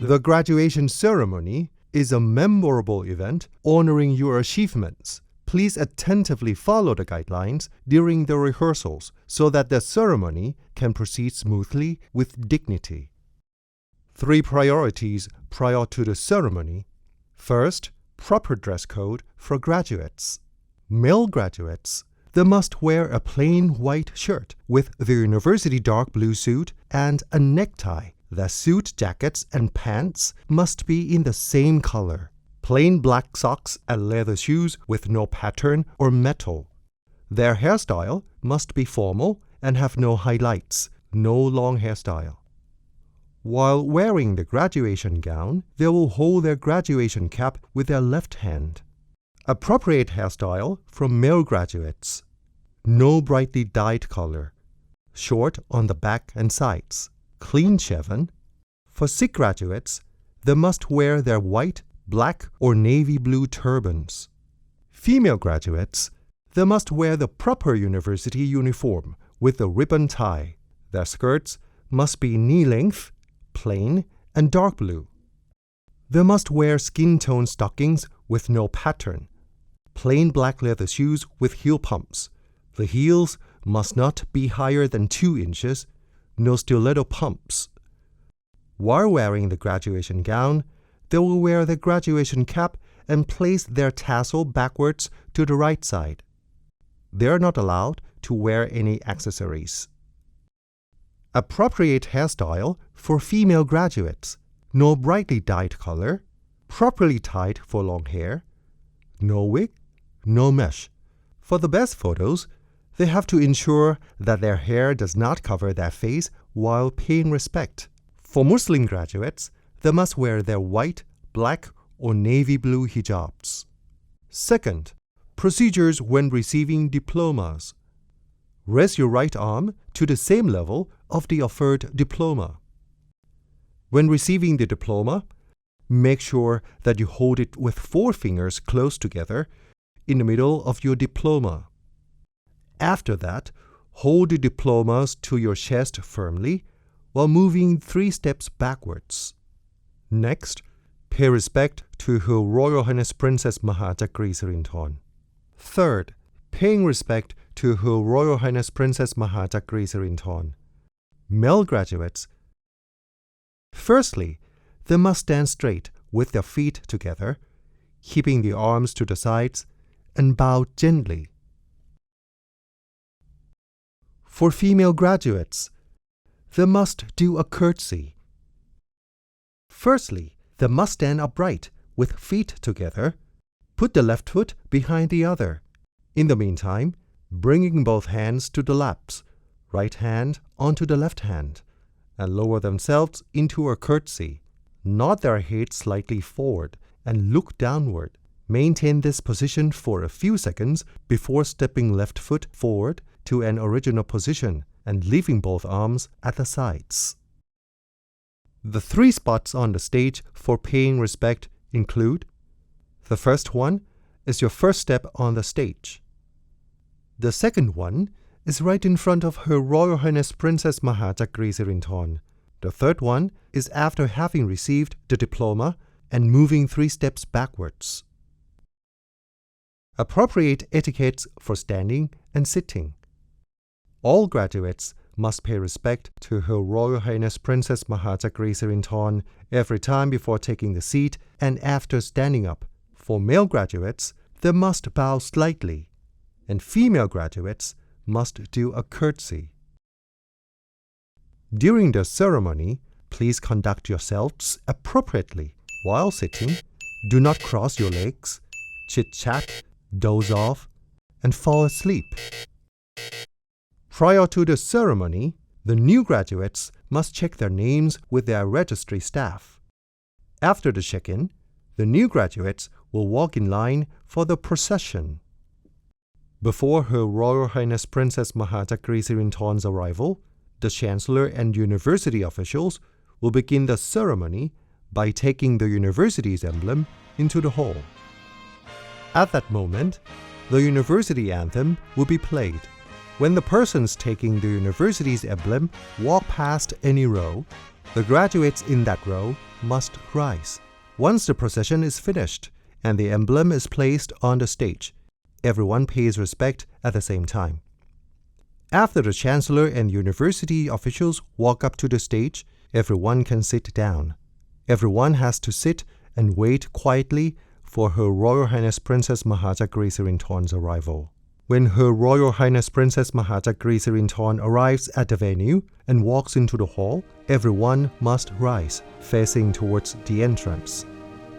The graduation ceremony is a memorable event honoring your achievements. Please attentively follow the guidelines during the rehearsals so that the ceremony can proceed smoothly with dignity. 3 priorities prior to the ceremony. First, proper dress code for graduates. Male graduates, they must wear a plain white shirt with the university dark blue suit and a necktie. The suit jackets and pants must be in the same color. Plain black socks and leather shoes with no pattern or metal. Their hairstyle must be formal and have no highlights, no long hairstyle. While wearing the graduation gown, they will hold their graduation cap with their left hand. Appropriate hairstyle for male graduates. No brightly dyed color. Short on the back and sides. Clean shaven. For Sikh graduates, they must wear their white, black, or navy blue turbans. Female graduates, they must wear the proper university uniform with a ribbon tie. Their skirts must be knee-length, plain, and dark blue. They must wear skin-tone stockings with no pattern. Plain black leather shoes with heel pumps. The heels must not be higher than 2 inches. No stiletto pumps. While wearing the graduation gown, they will wear the graduation cap and place their tassel backwards to the right side. They are not allowed to wear any accessories. Appropriate hairstyle for female graduates. No brightly dyed color. Properly tied for long hair. No wig. No mesh. For the best photos, they have to ensure that their hair does not cover their face while paying respect. For Muslim graduates, they must wear their white, black, or navy blue hijabs. Second, procedures when receiving diplomas. Raise your right arm to the same level of the offered diploma. When receiving the diploma, make sure that you hold it with 4 fingers close together in the middle of your diploma. After that, hold the diplomas to your chest firmly while moving 3 steps backwards. Next, pay respect to Her Royal Highness Princess Mahachakri Sirinthorn. Third, paying respect to Her Royal Highness Princess Mahachakri Sirinthorn. Male graduates. Firstly, they must stand straight with their feet together, keeping the arms to the sides, and bow gently. For female graduates, they must do a curtsy. Firstly, they must stand upright with feet together. Put the left foot behind the other. In the meantime, bringing both hands to the laps, right hand onto the left hand, and lower themselves into a curtsy. Nod their head slightly forward and look downward. Maintain this position for a few seconds before stepping left foot forward to an original position and leaving both arms at the sides. The 3 spots on the stage for paying respect include: the first one is your first step on the stage. The second one is right in front of Her Royal Highness Princess Mahachakri Sirinthorn. The third one is after having received the diploma and moving 3 steps backwards. Appropriate etiquettes for standing and sitting. All graduates must pay respect to Her Royal Highness Princess Mahachakri Sirinthorn every time before taking the seat and after standing up. For male graduates, they must bow slightly, and female graduates must do a curtsy. During the ceremony, please conduct yourselves appropriately. While sitting, do not cross your legs, chit-chat, doze off, and fall asleep. Prior to the ceremony, the new graduates must check their names with their registry staff. After the check-in, the new graduates will walk in line for the procession. Before Her Royal Highness Princess Mahachakri Sirinthorn's arrival, the Chancellor and university officials will begin the ceremony by taking the university's emblem into the hall. At that moment, the university anthem will be played. When the persons taking the university's emblem walk past any row, the graduates in that row must rise. Once the procession is finished and the emblem is placed on the stage, everyone pays respect at the same time. After the chancellor and university officials walk up to the stage, everyone can sit down. Everyone has to sit and wait quietly for Her Royal Highness Princess Mahaja Griseringthorn's arrival. When Her Royal Highness Princess Mahaja Griseringthorn arrives at the venue and walks into the hall, everyone must rise, facing towards the entrance.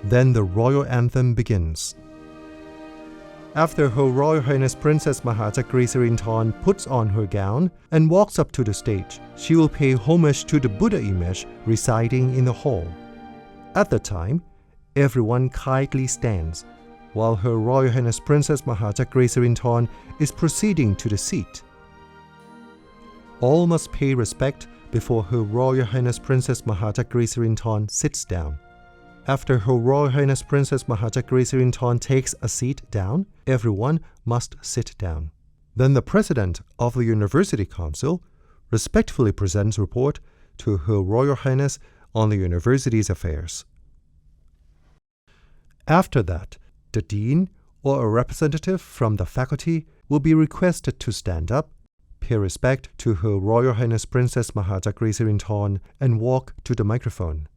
Then the royal anthem begins. After Her Royal Highness Princess Mahaja Griseringthorn puts on her gown and walks up to the stage, she will pay homage to the Buddha image residing in the hall. At the time, everyone quietly stands, while Her Royal Highness Princess Mahaja Griseringthorn is proceeding to the seat. All must pay respect before Her Royal Highness Princess Mahaja Griseringthorn sits down. After Her Royal Highness Princess Mahaja Griseringthorn takes a seat down, everyone must sit down. Then the President of the University Council respectfully presents report to Her Royal Highness on the university's affairs. After that, the Dean or a representative from the faculty will be requested to stand up, pay respect to Her Royal Highness Princess Mahaja Griseringthorn, and walk to the microphone.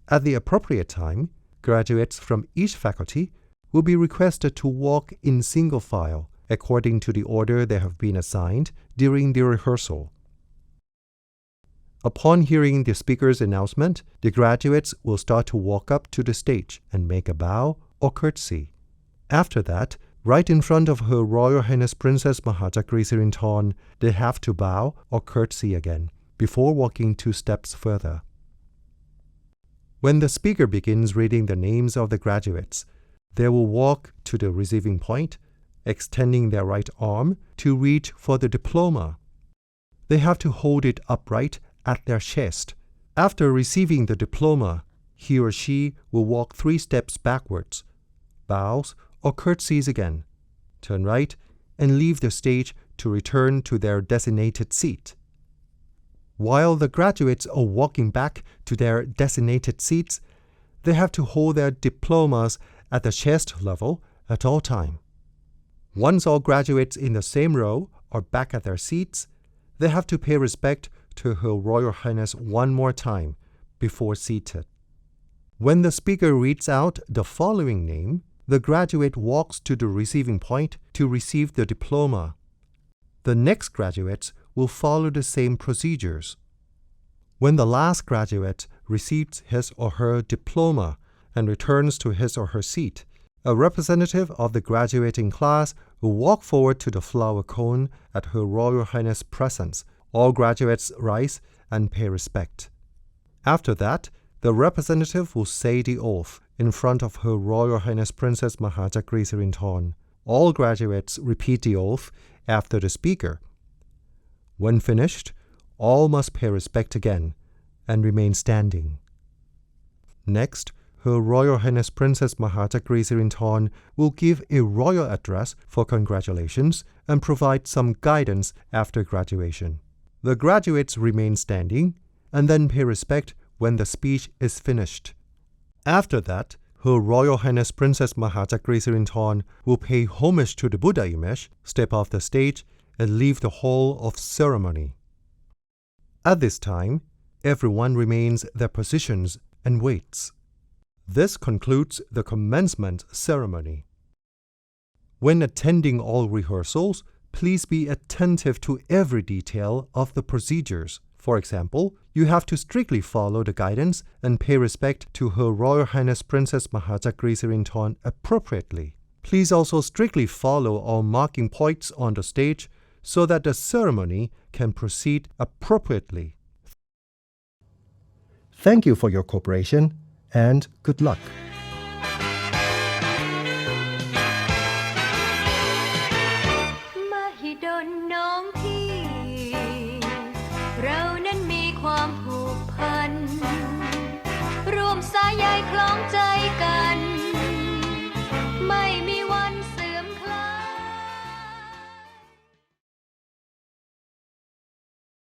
At the appropriate time, graduates from each faculty will be requested to walk in single file according to the order they have been assigned during the rehearsal. Upon hearing the speaker's announcement, the graduates will start to walk up to the stage and make a bow or curtsy. After that, right in front of Her Royal Highness Princess Mahaja Griseringthorn, they have to bow or curtsy again before walking 2 steps further. When the speaker begins reading the names of the graduates, they will walk to the receiving point, extending their right arm to reach for the diploma. They have to hold it upright at their chest. After receiving the diploma, he or she will walk 3 steps backwards, bows or curtsies again, turn right, and leave the stage to return to their designated seat. While the graduates are walking back to their designated seats, they have to hold their diplomas at the chest level at all times. Once all graduates in the same row are back at their seats, they have to pay respect to Her Royal Highness one more time before seated. When the speaker reads out the following name, the graduate walks to the receiving point to receive the diploma. The next graduates will follow the same procedures. When the last graduate receives his or her diploma and returns to his or her seat, a representative of the graduating class will walk forward to the flower cone at Her Royal Highness' presence. All graduates rise and pay respect. After that, the representative will say the oath in front of Her Royal Highness Princess Mahaja Griseringthorn. All graduates repeat the oath after the speaker. When finished, all must pay respect again and remain standing. Next, Her Royal Highness Princess Mahaja Griseringthorn will give a royal address for congratulations and provide some guidance after graduation. The graduates remain standing and then pay respect when the speech is finished. After that, Her Royal Highness Princess Mahaja Griseringthorn will pay homage to the Buddha image, step off the stage, and leave the hall of ceremony. At this time, everyone remains their positions and waits. This concludes the commencement ceremony. When attending all rehearsals, please be attentive to every detail of the procedures. For example, you have to strictly follow the guidance and pay respect to Her Royal Highness Princess Mahaja Griseringthorn appropriately. Please also strictly follow all marking points on the stage so that the ceremony can proceed appropriately. Thank you for your cooperation and good luck.